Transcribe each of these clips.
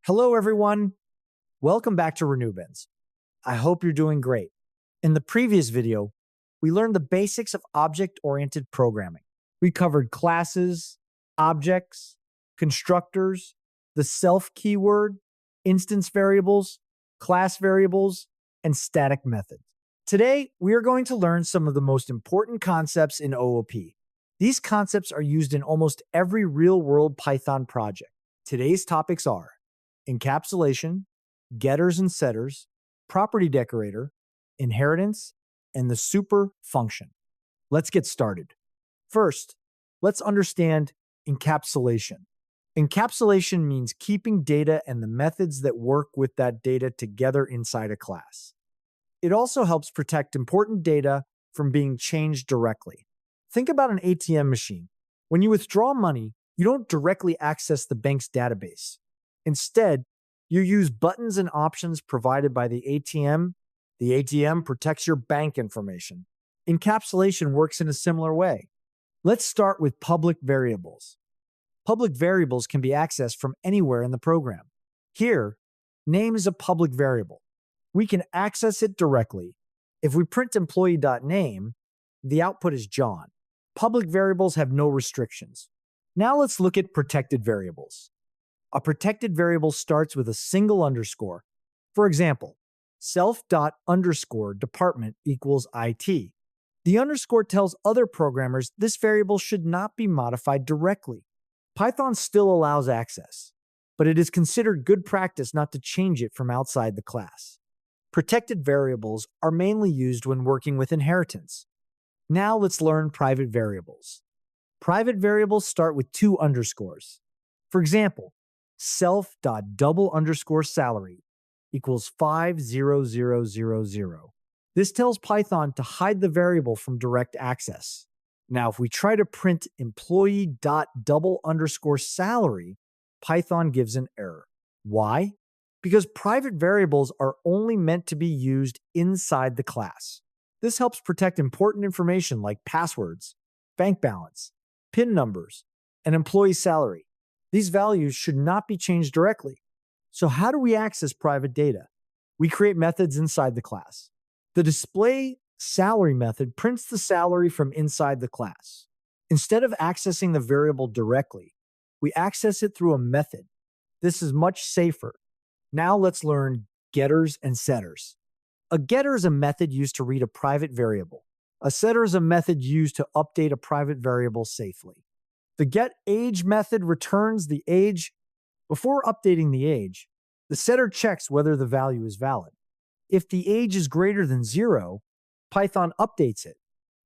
Hello, everyone. Welcome back to Renubenz. I hope you're doing great. In the previous video, we learned the basics of object-oriented programming. We covered classes, objects, constructors, the self keyword, instance variables, class variables, and static methods. Today, we are going to learn some of the most important concepts in OOP. These concepts are used in almost every real-world Python project. Today's topics are encapsulation, getters and setters, property decorator, inheritance, and the super function. Let's get started. First, let's understand encapsulation. Encapsulation means keeping data and the methods that work with that data together inside a class. It also helps protect important data from being changed directly. Think about an ATM machine. When you withdraw money, you don't directly access the bank's database. Instead, you use buttons and options provided by the ATM. The ATM protects your bank information. Encapsulation works in a similar way. Let's start with public variables. Public variables can be accessed from anywhere in the program. Here, name is a public variable. We can access it directly. If we print employee.name, the output is John. Public variables have no restrictions. Now let's look at protected variables. A protected variable starts with a single underscore. For example, self._department equals IT. The underscore tells other programmers this variable should not be modified directly. Python still allows access, but it is considered good practice not to change it from outside the class. Protected variables are mainly used when working with inheritance. Now let's learn private variables. Private variables start with two underscores. For example, self._salary equals 50000. This tells Python to hide the variable from direct access. Now, if we try to print employee._salary, Python gives an error. Why? Because private variables are only meant to be used inside the class. This helps protect important information like passwords, bank balance, PIN numbers, and employee salary. These values should not be changed directly. So how do we access private data? We create methods inside the class. The display salary method prints the salary from inside the class. Instead of accessing the variable directly, we access it through a method. This is much safer. Now let's learn getters and setters. A getter is a method used to read a private variable. A setter is a method used to update a private variable safely. The getAge method returns the age. Before updating the age, the setter checks whether the value is valid. If the age is greater than 0, Python updates it.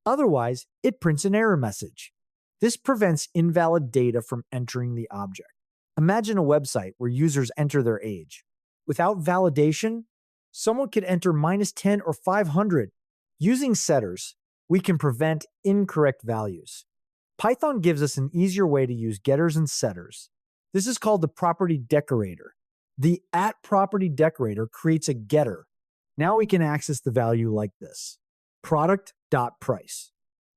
Otherwise, it prints an error message. This prevents invalid data from entering the object. Imagine a website where users enter their age. Without validation, someone could enter -10 or 500. Using setters, we can prevent incorrect values. Python gives us an easier way to use getters and setters. This is called the property decorator. The @property decorator creates a getter. Now we can access the value like this: product.price.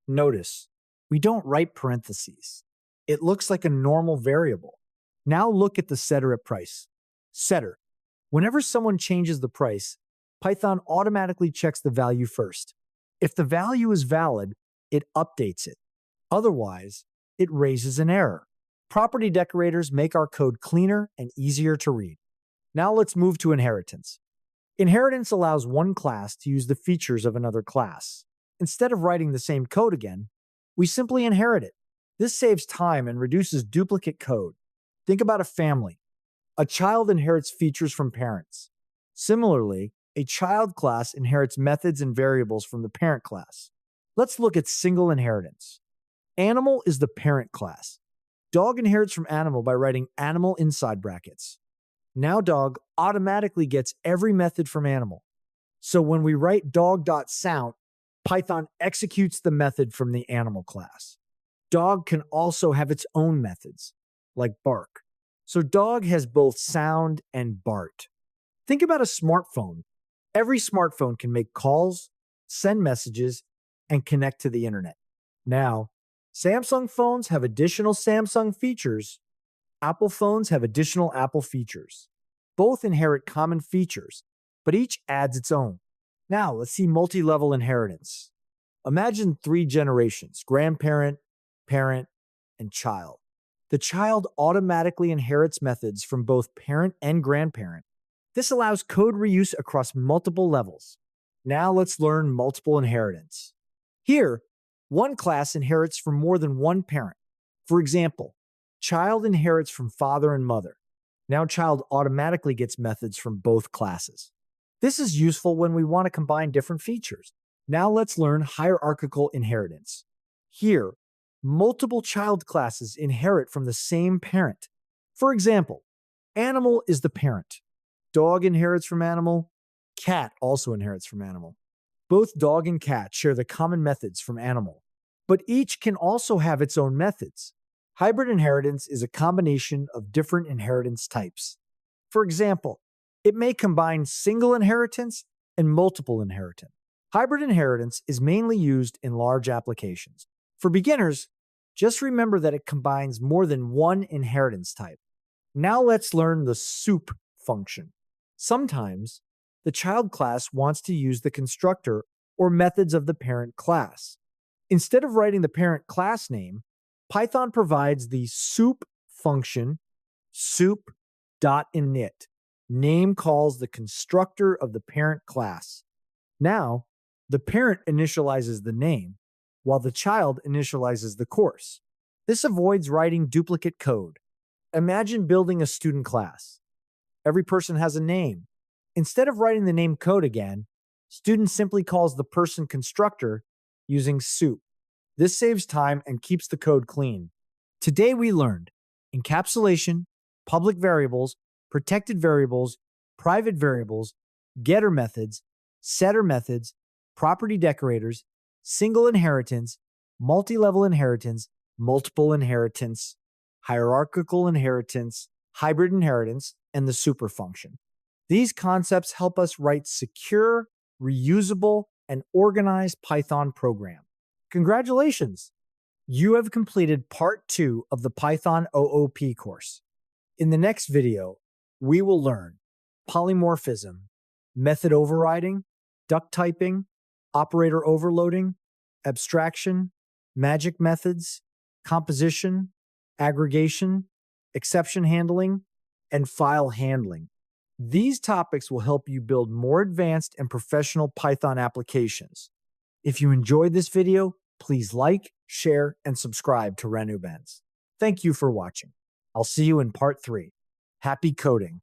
Notice, we don't write parentheses. It looks like a normal variable. Now look at the setter at price. Setter. Whenever someone changes the price, Python automatically checks the value first. If the value is valid, it updates it. Otherwise, it raises an error. Property decorators make our code cleaner and easier to read. Now let's move to inheritance. Inheritance allows one class to use the features of another class. Instead of writing the same code again, we simply inherit it. This saves time and reduces duplicate code. Think about a family. A child inherits features from parents. Similarly, a child class inherits methods and variables from the parent class. Let's look at single inheritance. Animal is the parent class. Dog inherits from animal by writing animal inside brackets. Now dog automatically gets every method from animal. So when we write dog.sound, Python executes the method from the animal class. Dog can also have its own methods, like bark. So dog has both sound and BART. Think about a smartphone. Every smartphone can make calls, send messages, and connect to the internet. Now, Samsung phones have additional Samsung features. Apple phones have additional Apple features. Both inherit common features, but each adds its own. Now, let's see multi-level inheritance. Imagine three generations: grandparent, parent, and child. The child automatically inherits methods from both parent and grandparent. This allows code reuse across multiple levels. Now let's learn multiple inheritance. Here, one class inherits from more than one parent. For example, child inherits from father and mother. Now child automatically gets methods from both classes. This is useful when we want to combine different features. Now let's learn hierarchical inheritance. Here, multiple child classes inherit from the same parent. For example, animal is the parent. Dog inherits from animal. Cat also inherits from animal. Both dog and cat share the common methods from animal, but each can also have its own methods. Hybrid inheritance is a combination of different inheritance types. For example, it may combine single inheritance and multiple inheritance. Hybrid inheritance is mainly used in large applications. For beginners, just remember that it combines more than one inheritance type. Now let's learn the soup function. Sometimes, the child class wants to use the constructor or methods of the parent class. Instead of writing the parent class name, Python provides the soup function soup.init. Name calls the constructor of the parent class. Now, the parent initializes the name, while the child initializes the course. This avoids writing duplicate code. Imagine building a student class. Every person has a name. Instead of writing the name code again, student simply calls the person constructor using soup. This saves time and keeps the code clean. Today we learned encapsulation, public variables, protected variables, private variables, getter methods, setter methods, property decorators, single inheritance, multi-level inheritance, multiple inheritance, hierarchical inheritance, hybrid inheritance, and the super function. These concepts help us write secure, reusable, and organized Python program. Congratulations! You have completed part 2 of the Python OOP course. In the next video, we will learn polymorphism, method overriding, duck typing, operator overloading, abstraction, magic methods, composition, aggregation, exception handling, and file handling. These topics will help you build more advanced and professional Python applications. If you enjoyed this video, please like, share, and subscribe to Renubenz. Thank you for watching. I'll see you in part 3. Happy coding!